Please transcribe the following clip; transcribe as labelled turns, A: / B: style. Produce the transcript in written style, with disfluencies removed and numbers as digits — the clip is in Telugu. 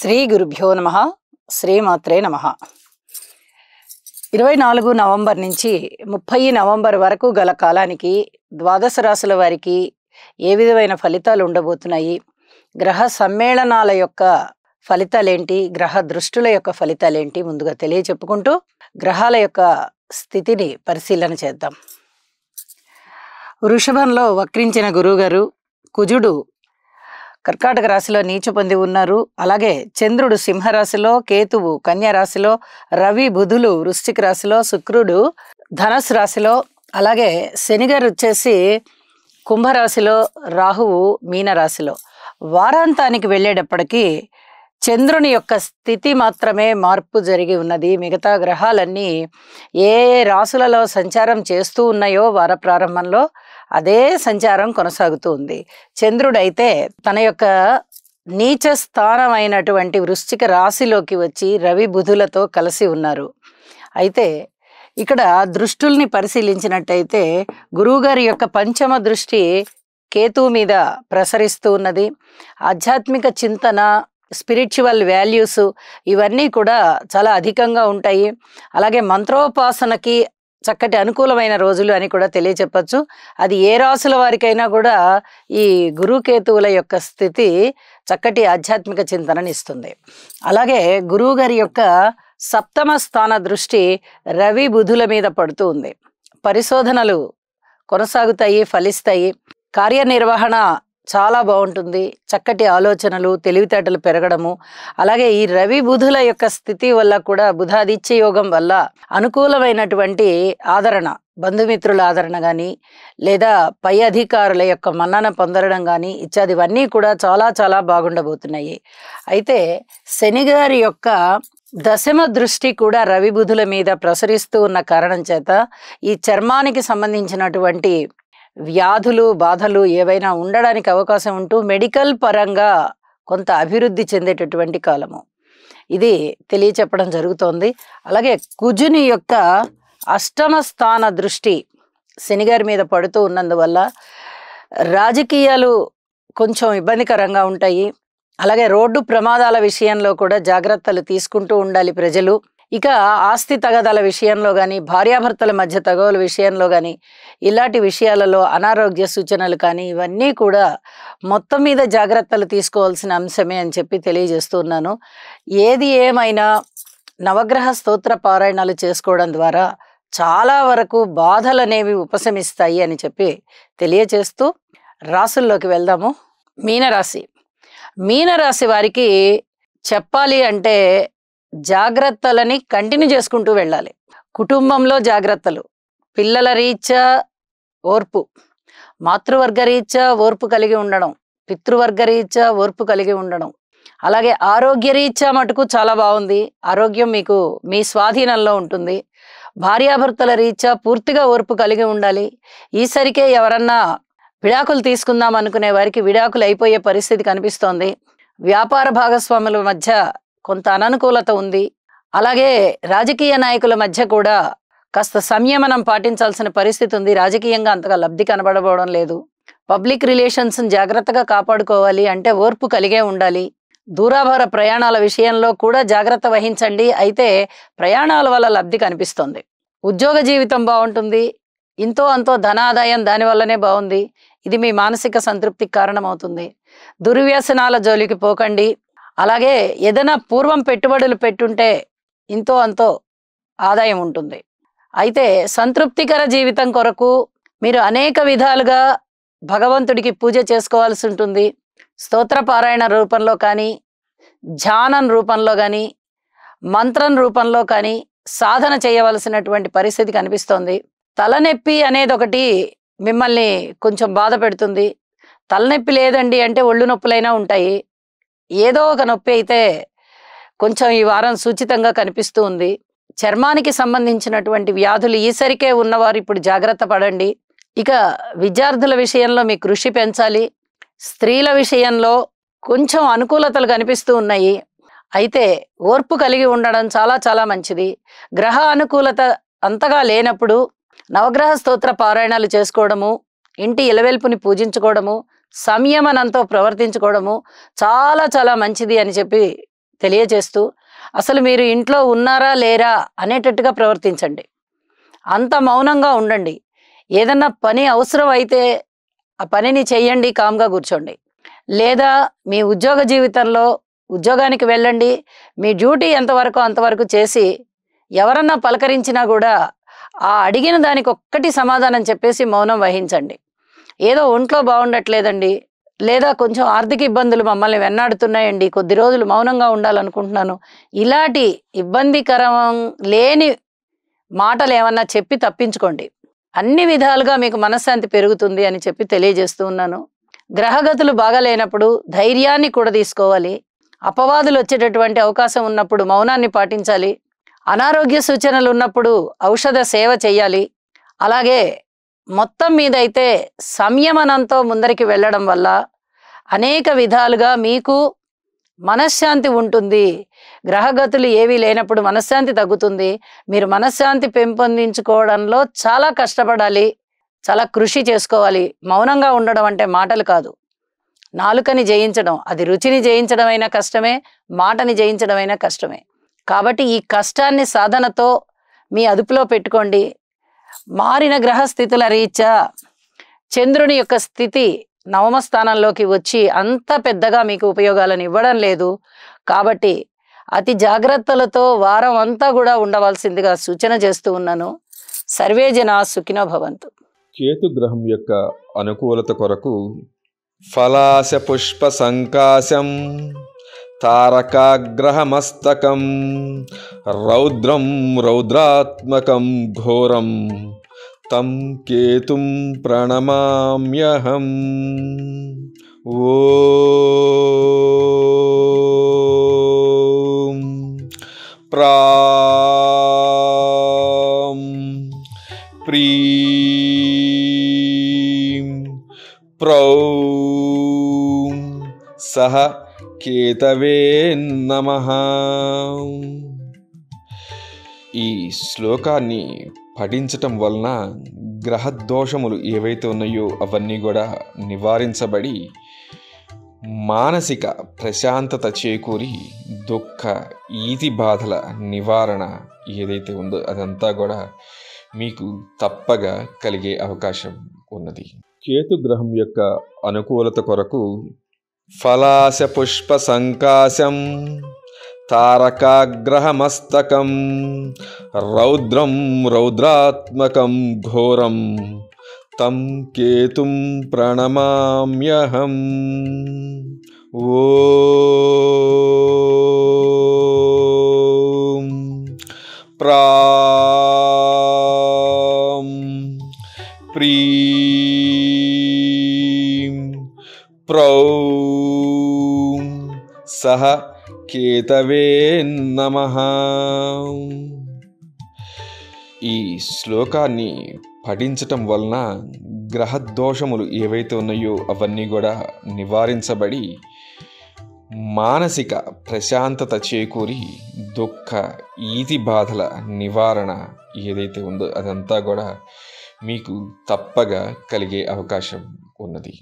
A: శ్రీ గురుభ్యో నమః. శ్రీమాత్రే నమః. 24 నవంబర్ నుంచి 30 నవంబర్ వరకు గల కాలానికి ద్వాదశ రాశుల వారికి ఏ విధమైన ఫలితాలు ఉండబోతున్నాయి, గ్రహ సమ్మేళనాల యొక్క ఫలితాలేంటి, గ్రహ దృష్టుల యొక్క ఫలితాలేంటి ముందుగా తెలియచెప్పుకుంటూ గ్రహాల యొక్క స్థితిని పరిశీలన చేద్దాం. వృషభంలో వక్రించిన గురువుగారు, కుజుడు కర్కాటక రాశిలో నీచ పొంది ఉన్నారు. అలాగే చంద్రుడు సింహరాశిలో, కేతువు కన్యా రాశిలో, రవి బుధులు వృశ్చిక రాశిలో, శుక్రుడు ధనస్సు రాశిలో, అలాగే శనిగారు వచ్చేసి కుంభరాశిలో, రాహువు మీనరాశిలో. వారాంతానికి వెళ్ళేటప్పటికీ చంద్రుని యొక్క స్థితి మాత్రమే మార్పు జరిగి ఉన్నది. మిగతా గ్రహాలన్నీ ఏ రాశులలో సంచారం చేస్తూ ఉన్నాయో వార ప్రారంభంలో అదే సంచారం కొనసాగుతూ ఉంది. చంద్రుడైతే తన యొక్క నీచ స్థానమైనటువంటి వృశ్చిక రాశిలోకి వచ్చి రవి బుధులతో కలిసి ఉన్నారు. అయితే ఇక్కడ దృష్టుల్ని పరిశీలించినట్టయితే గురువుగారి యొక్క పంచమ దృష్టి కేతువు మీద ప్రసరిస్తూ ఉన్నది. ఆధ్యాత్మిక చింతన, స్పిరిచువల్ వాల్యూస్ ఇవన్నీ కూడా చాలా అధికంగా ఉంటాయి. అలాగే మంత్రోపాసనకి చక్కటి అనుకూలమైన రోజులు అని కూడా తెలియచెప్పచ్చు. అది ఏ రాశుల వారికైనా కూడా ఈ గురుకేతువుల యొక్క స్థితి చక్కటి ఆధ్యాత్మిక చింతనని ఇస్తుంది. అలాగే గురువు గారి యొక్క సప్తమ స్థాన దృష్టి రవి బుధుల మీద పడుతూ ఉంది. పరిశోధనలు కొనసాగుతాయి, ఫలిస్తాయి. కార్యనిర్వహణ చాలా బాగుంటుంది. చక్కటి ఆలోచనలు, తెలివితేటలు పెరగడము, అలాగే ఈ రవి బుధుల యొక్క స్థితి వల్ల కూడా బుధాదిత్య యోగం వల్ల అనుకూలమైనటువంటి ఆదరణ, బంధుమిత్రుల ఆదరణ కానీ లేదా పై అధికారుల యొక్క మన్నన పొందడం కానీ ఇత్యాదివన్నీ కూడా చాలా చాలా బాగుండబోతున్నాయి. అయితే శనిగారి యొక్క దశమ దృష్టి కూడా రవి బుధుల మీద ప్రసరిస్తూ ఉన్న కారణం చేత ఈ చర్మానికి సంబంధించినటువంటి వ్యాధులు, బాధలు ఏవైనా ఉండడానికి అవకాశం ఉంటూ మెడికల్ పరంగా కొంత అభివృద్ధి చెందేటటువంటి కాలము ఇది తెలియచెప్పడం జరుగుతోంది. అలాగే కుజుని యొక్క అష్టమ స్థాన దృష్టి శనిగారి మీద పడుతూ ఉన్నందువల్ల రాజకీయాలు కొంచెం ఇబ్బందికరంగా ఉంటాయి. అలాగే రోడ్డు ప్రమాదాల విషయంలో కూడా జాగ్రత్తలు తీసుకుంటూ ఉండాలి ప్రజలు. ఇక ఆస్తి తగాదాల విషయంలో కానీ, భార్యాభర్తల మధ్య తగవుల విషయంలో కానీ, ఇలాంటి విషయాలలో అనారోగ్య సూచనలు కానీ ఇవన్నీ కూడా మొత్తం మీద జాగ్రత్తలు తీసుకోవాల్సిన అంశమే అని చెప్పి తెలియజేస్తున్నాను. ఏది ఏమైనా నవగ్రహ స్తోత్ర పారాయణాలు చేసుకోవడం ద్వారా చాలా వరకు బాధలు అనేవి ఉపశమిస్తాయి అని చెప్పి తెలియజేస్తూ రాశుల్లోకి వెళ్దాము. మీనరాశి. మీనరాశి వారికి చెప్పాలి అంటే జాగ్రత్తలని కంటిన్యూ చేసుకుంటూ వెళ్ళాలి. కుటుంబంలో జాగ్రత్తలు, పిల్లల రీత్యా ఓర్పు, మాతృవర్గ రీత్యా ఓర్పు కలిగి ఉండడం, పితృవర్గ రీత్యా ఓర్పు కలిగి ఉండడం, అలాగే ఆరోగ్య రీత్యా మటుకు చాలా బాగుంది. ఆరోగ్యం మీకు మీ స్వాధీనంలో ఉంటుంది. భార్యాభర్తల రీత్యా పూర్తిగా ఓర్పు కలిగి ఉండాలి. ఈసరికే ఎవరన్నా విడాకులు తీసుకుందాం అనుకునే వారికి విడాకులు అయిపోయే పరిస్థితి కనిపిస్తోంది. వ్యాపార భాగస్వాముల మధ్య కొంత అననుకూలత ఉంది. అలాగే రాజకీయ నాయకుల మధ్య కూడా కాస్త సంయమనం పాటించాల్సిన పరిస్థితి ఉంది. రాజకీయంగా అంతగా లబ్ధి కనబడబోవడం లేదు. పబ్లిక్ రిలేషన్స్ జాగ్రత్తగా కాపాడుకోవాలి అంటే ఓర్పు కలిగే ఉండాలి. దూరాభార ప్రయాణాల విషయంలో కూడా జాగ్రత్త వహించండి. అయితే ప్రయాణాల వల్ల లబ్ధి కనిపిస్తుంది. ఉద్యోగ జీవితం బాగుంటుంది. ఇంతో అంతో ధనాదాయం దానివల్లనే బాగుంది. ఇది మీ మానసిక సంతృప్తికి కారణమవుతుంది. దుర్వ్యసనాల జోలికి పోకండి. అలాగే ఏదైనా పూర్వం పెట్టుబడులు పెట్టుంటే ఇంతో అంతో ఆదాయం ఉంటుంది. అయితే సంతృప్తికర జీవితం కొరకు మీరు అనేక విధాలుగా భగవంతుడికి పూజ చేసుకోవాల్సి ఉంటుంది. స్తోత్ర పారాయణ రూపంలో కానీ, ధ్యానం రూపంలో కానీ, మంత్రం రూపంలో కానీ సాధన చేయవలసినటువంటి పరిస్థితి కనిపిస్తోంది. తలనొప్పి అనేది ఒకటి మిమ్మల్ని కొంచెం బాధ పెడుతుంది. తలనొప్పి లేదండి అంటే ఒళ్ళు నొప్పులైనా ఉంటాయి. ఏదో ఒక నొప్పి అయితే కొంచెం ఈ వారం సూచితంగా కనిపిస్తూ ఉంది. చర్మానికి సంబంధించినటువంటి వ్యాధులు ఈసరికే ఉన్నవారు ఇప్పుడు జాగ్రత్త పడండి. ఇక విద్యార్థుల విషయంలో మీ కృషి పెంచాలి. స్త్రీల విషయంలో కొంచెం అనుకూలతలు కనిపిస్తూ ఉన్నాయి. అయితే ఓర్పు కలిగి ఉండడం చాలా చాలా మంచిది. గ్రహ అనుకూలత అంతగా లేనప్పుడు నవగ్రహ స్తోత్ర పారాయణాలు చేసుకోవడము, ఇంటి ఇలవెల్పుని పూజించుకోవడము, సంయమనంతో ప్రవర్తించుకోవడము చాలా చాలా మంచిది అని చెప్పి తెలియజేస్తూ అసలు మీరు ఇంట్లో ఉన్నారా లేరా అనేటట్టుగా ప్రవర్తించండి. అంత మౌనంగా ఉండండి. ఏదన్నా పని అవసరం అయితే ఆ పనిని చెయ్యండి, కామ్‌గా కూర్చోండి. లేదా మీ ఉద్యోగ జీవితంలో ఉద్యోగానికి వెళ్ళండి. మీ డ్యూటీ ఎంతవరకో అంతవరకు చేసి, ఎవరన్నా పలకరించినా గూడా ఆ అడిగిన దానికి ఒక్కటి సమాధానం చెప్పేసి మౌనం వహించండి. ఏదో ఒంట్లో బాగుండట్లేదండి, లేదా కొంచెం ఆర్థిక ఇబ్బందులు మమ్మల్ని వెన్నాడుతున్నాయండి, కొద్ది రోజులు మౌనంగా ఉండాలనుకుంటున్నాను. ఇలాంటి ఇబ్బందికరం లేని మాటలేమన్నా చెప్పి తప్పించుకోండి. అన్ని విధాలుగా మీకు మనశ్శాంతి పెరుగుతుంది అని చెప్పి తెలియజేస్తూ ఉన్నాను. గ్రహగతులు బాగాలేనప్పుడు ధైర్యాన్ని కూడా తీసుకోవాలి. అపవాదులు వచ్చేటటువంటి అవకాశం ఉన్నప్పుడు మౌనాన్ని పాటించాలి. అనారోగ్య సూచనలు ఉన్నప్పుడు ఔషధ సేవ చెయ్యాలి. అలాగే మొత్తం మీద అయితే సంయమనంతో ముందరికి వెళ్ళడం వల్ల అనేక విధాలుగా మీకు మనశ్శాంతి ఉంటుంది. గ్రహగతులు ఏవీ లేనప్పుడు మనశ్శాంతి తగ్గుతుంది. మీరు మనశ్శాంతి పెంపొందించుకోవడంలో చాలా కష్టపడాలి, చాలా కృషి చేసుకోవాలి. మౌనంగా ఉండడం అంటే మాటలు కాదు, నాలుకని జయించడం. అది రుచిని జయించడం అయినా కష్టమే, మాటని జయించడం అయినా కష్టమే. కాబట్టి ఈ కష్టాన్ని సాధనతో మీ అదుపులో పెట్టుకోండి. మారిన గ్రహస్థితుల రీత్యా చంద్రుని యొక్క స్థితి నవమ స్థానంలోకి వచ్చి అంత పెద్దగా మీకు ఉపయోగాలను ఇవ్వడం లేదు. కాబట్టి అతి జాగ్రత్తలతో వారం అంతా కూడా ఉండవలసిందిగా సూచన చేస్తూ ఉన్నాను. సర్వే జనా సుఖినో భవంతు.
B: కేతు గ్రహం యొక్క అనుకూలత కొరకు ఫలాశ పుష్ప సంకాశం తారకాగ్రహమస్తకం రౌద్రం రౌద్రాత్మకం ఘోరం తం కేతుం ప్రణమామ్యహం. ఓం ప్రాం ప్రీం ప్రౌం సహ కేతవే నమః. ఈ శ్లోకాన్ని పఠించటం వలన గ్రహదోషములు ఏవైతే ఉన్నాయో అవన్నీ కూడా నివారించబడి మానసిక ప్రశాంతత చేకూరి దుఃఖ ఈతి బాధల నివారణ ఏదైతే ఉందో అదంతా కూడా మీకు తప్పగా కలిగే అవకాశం ఉన్నది. కేతు గ్రహం యొక్క అనుకూలత కొరకు ఫలాశ పుష్ప సంకాశం తారకాగ్రహమస్తకం రౌద్రం రౌద్రాత్మకం ఘోరం తం కేతుం ప్రణమామ్యహం. ఓం ప్రాం ప్రీం ప్రౌం సహ కేతవే నమః. ఈ శ్లోకాన్ని పఠించటం వలన గ్రహదోషములు ఏవైతే ఉన్నాయో అవన్నీ కూడా నివారించబడి మానసిక ప్రశాంతత చేకూరి దుఃఖ ఈతి బాధల నివారణ ఏదైతే ఉందో అదంతా కూడా మీకు తప్పగా కలిగే అవకాశం ఉన్నది.